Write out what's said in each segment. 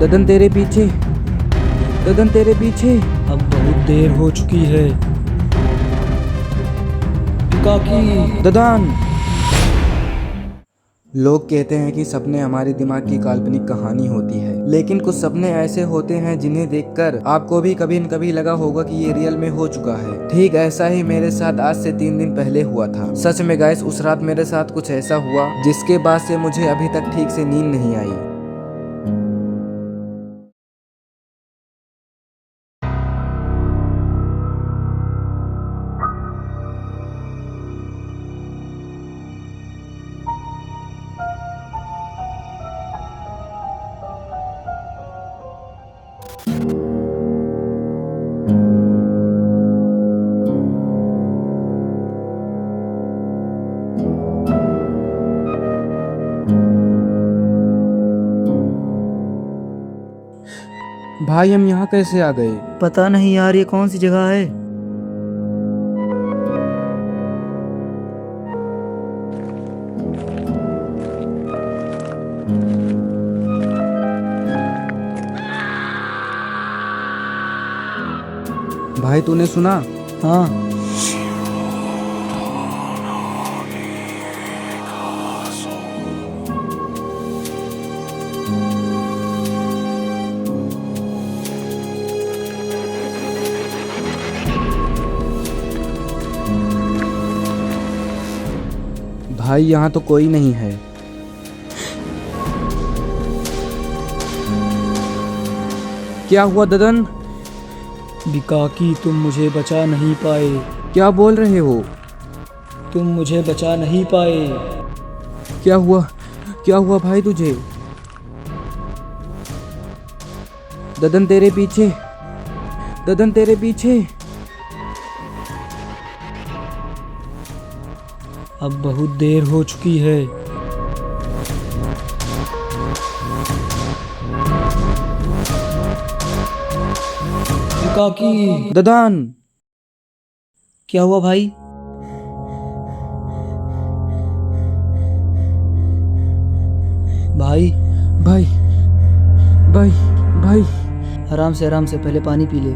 ददन तेरे पीछे, ददन तेरे पीछे। अब बहुत देर हो चुकी है। काकी। ददन। लोग कहते हैं कि सपने हमारे दिमाग की काल्पनिक कहानी होती है, लेकिन कुछ सपने ऐसे होते हैं जिन्हें देखकर आपको भी कभी न कभी लगा होगा कि ये रियल में हो चुका है। ठीक ऐसा ही मेरे साथ आज से 3 दिन पहले हुआ था। सच में गाइस, उस रात मेरे साथ कुछ ऐसा हुआ जिसके बाद से मुझे अभी तक ठीक से नींद नहीं आई। भाई, हम यहाँ कैसे आ गए? पता नहीं यार, ये कौन सी जगह है। भाई, तूने सुना? हाँ। भाई, यहाँ तो कोई नहीं है। क्या हुआ ददन? बिकाकी, तुम मुझे बचा नहीं पाए। क्या बोल रहे हो? तुम मुझे बचा नहीं पाए। क्या हुआ? क्या हुआ भाई तुझे? ददन तेरे पीछे, ददन तेरे पीछे। अब बहुत देर हो चुकी है। बिकाकी। ददन। क्या हुआ भाई? भाई। भाई, भाई, भाई। आराम से पहले पानी पी ले।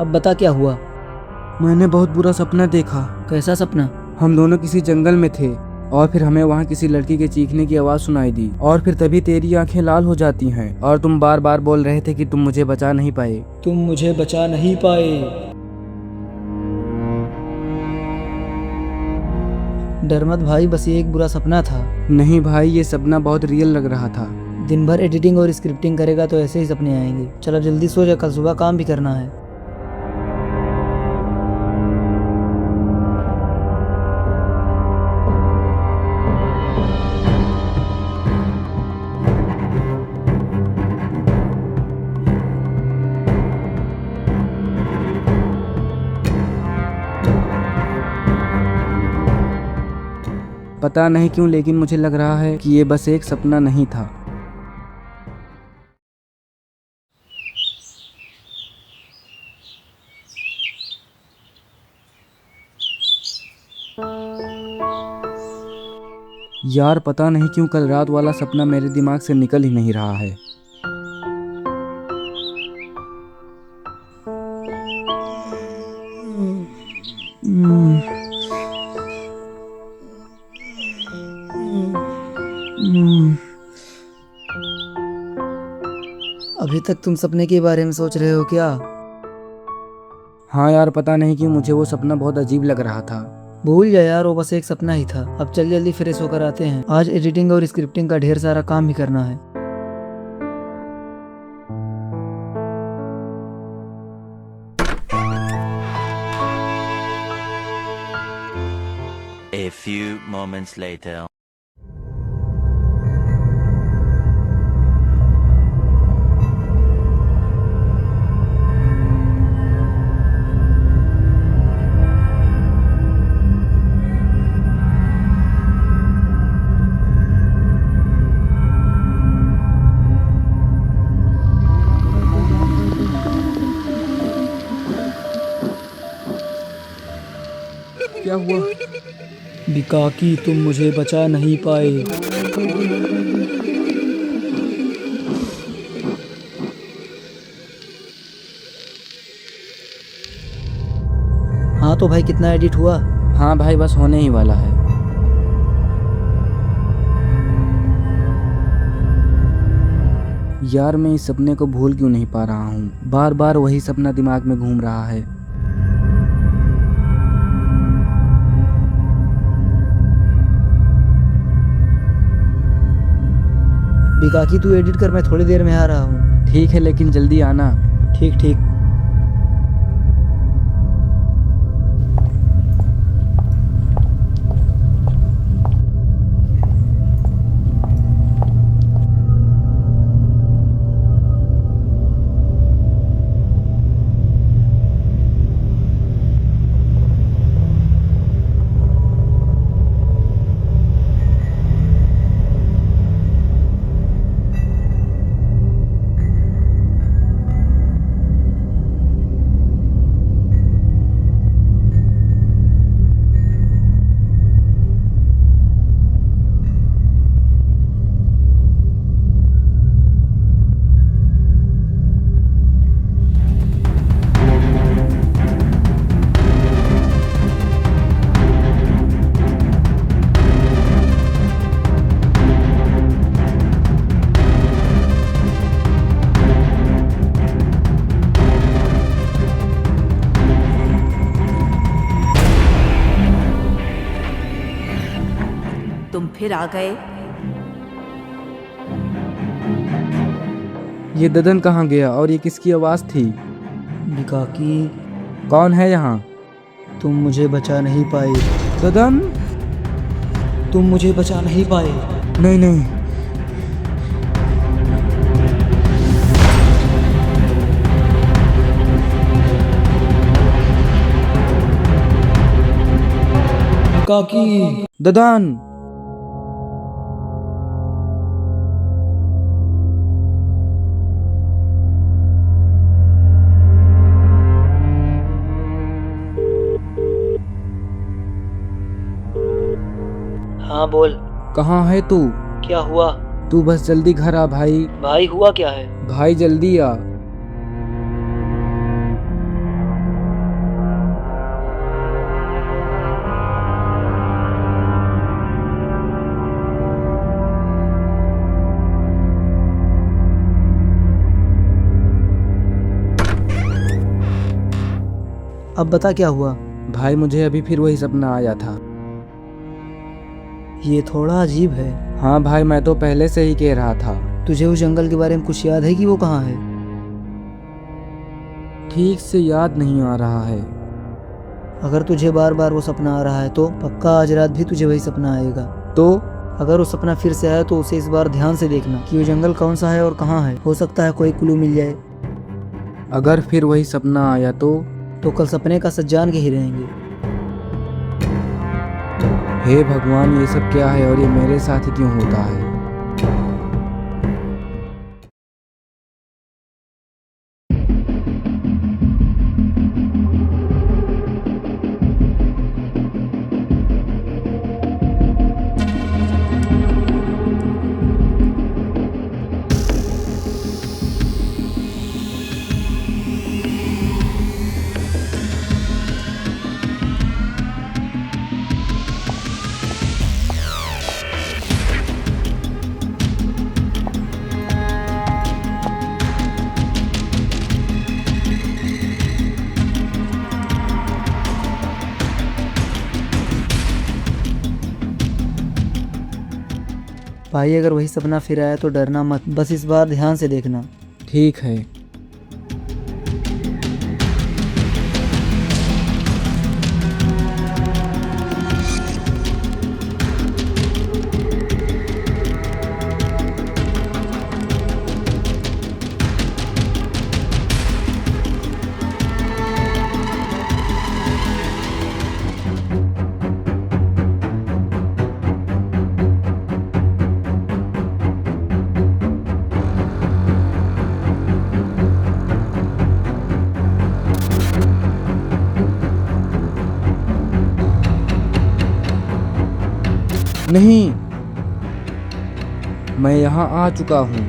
अब बता क्या हुआ। मैंने बहुत बुरा सपना देखा। कैसा सपना? हम दोनों किसी जंगल में थे और फिर हमें वहाँ किसी लड़की के चीखने की आवाज़ सुनाई दी और फिर तभी तेरी आंखें लाल हो जाती हैं और तुम बार बार बोल रहे थे कि तुम मुझे बचा नहीं पाए। तुम मुझे बचा नहीं पाए। डर मत भाई, बस ये एक बुरा सपना था। नहीं भाई, ये सपना बहुत रियल लग रहा था। दिन भर एडिटिंग और स्क्रिप्टिंग करेगा तो ऐसे ही सपने आएंगे। चलो जल्दी सो जा, कल सुबह काम भी करना है। पता नहीं क्यों, लेकिन मुझे लग रहा है कि ये बस एक सपना नहीं था। यार, पता नहीं क्यों कल रात वाला सपना मेरे दिमाग से निकल ही नहीं रहा है। अभी तक तुम सपने के बारे में सोच रहे हो क्या? हाँ यार, पता नहीं क्यों मुझे वो सपना बहुत अजीब लग रहा था। भूल जा यार, वो बस एक सपना ही था। अब चल जल्दी फ्रेश होकर आते हैं, आज एडिटिंग और स्क्रिप्टिंग का ढेर सारा काम भी करना है। A few moments later. क्या हुआ? बिकाकी तुम मुझे बचा नहीं पाए। हाँ तो भाई कितना एडिट हुआ? हाँ भाई बस होने ही वाला है। यार मैं इस सपने को भूल क्यों नहीं पा रहा हूँ, बार बार वही सपना दिमाग में घूम रहा है। बिकाकी तू एडिट कर, मैं थोड़ी देर में आ रहा हूँ। ठीक है लेकिन जल्दी आना। ठीक ठीक। तुम फिर आ गए। ये ददन कहाँ गया और ये किसकी आवाज़ थी? बिकाकी कौन है यहाँ? तुम मुझे बचा नहीं पाए। ददन? तुम मुझे बचा नहीं पाए। नहीं नहीं। बिकाकी ददन! हाँ बोल। कहाँ है तू? क्या हुआ? तू बस जल्दी घर आ भाई। भाई हुआ क्या है? भाई जल्दी आ। अब बता क्या हुआ? भाई मुझे अभी फिर वही सपना आया था। ये थोड़ा अजीब है। हाँ भाई मैं तो पहले से ही कह रहा था। तुझे उस जंगल के बारे में कुछ याद है कि वो कहाँ है? ठीक से याद नहीं आ रहा है। अगर तुझे बार बार वो सपना आ रहा है तो पक्का आज रात भी तुझे वही सपना आएगा। तो अगर वो सपना फिर से आया तो उसे इस बार ध्यान से देखना कि वो जंगल कौन सा है और कहाँ है। हो सकता है कोई क्लू मिल जाए। अगर फिर वही सपना आया तो कल सपने का सच जान के ही रहेंगे। हे भगवान ये सब क्या है और ये मेरे साथ ही क्यों होता है? भाई अगर वही सपना फिर आया तो डरना मत, बस इस बार ध्यान से देखना। ठीक है। नहीं, मैं यहाँ आ चुका हूँ।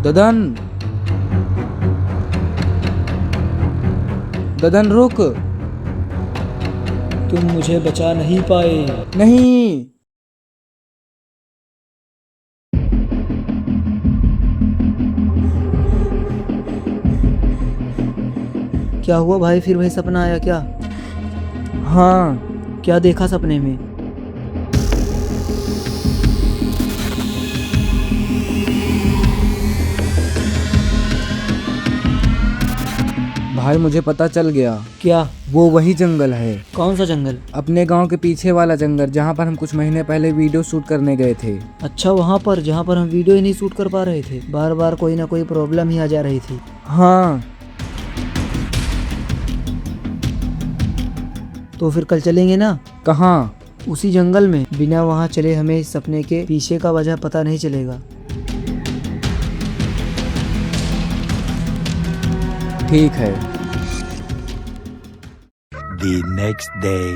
ददन, ददन रुक। तुम मुझे बचा नहीं पाए। नहीं। क्या हुआ भाई, फिर वही सपना आया क्या? हाँ, क्या देखा सपने में? भाई मुझे पता चल गया। क्या? वो वही जंगल है, कौन सा जंगल? अपने गांव के पीछे वाला जंगल, जहाँ पर हम कुछ महीने पहले वीडियो शूट करने गए थे। अच्छा, वहाँ पर जहाँ पर हम वीडियो ही नहीं शूट कर पा रहे थे, बार बार कोई ना कोई प्रॉब्लम ही आ जा रही थी। हाँ, तो फिर कल चलेंगे ना? कहाँ? उसी जंगल में। बिना वहाँ चले हमें इस सपने के पीछे का वजह पता नहीं चलेगा। ठीक है। The next day.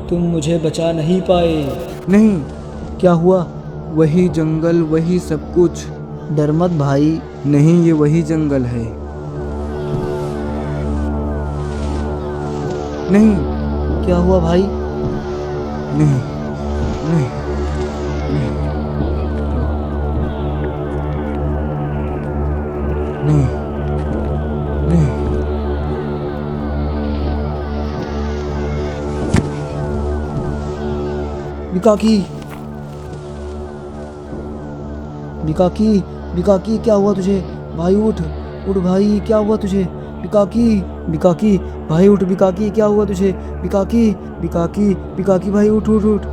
तुम मुझे बचा नहीं पाए। नहीं, क्या हुआ? वही जंगल, वही सब कुछ। डर मत भाई। नहीं, ये वही जंगल है। नहीं। क्या हुआ भाई? नहीं, नहीं, नहीं, नहीं, नहीं। बिकाकी, बिकाकी, बिकाकी, क्या हुआ तुझे? भाई उठ, उठ भाई, क्या हुआ तुझे? बिकाकी, बिकाकी, भाई उठ। बिकाकी, क्या हुआ तुझे? बिकाकी, बिकाकी, बिकाकी भाई उठ, उठ, उठ।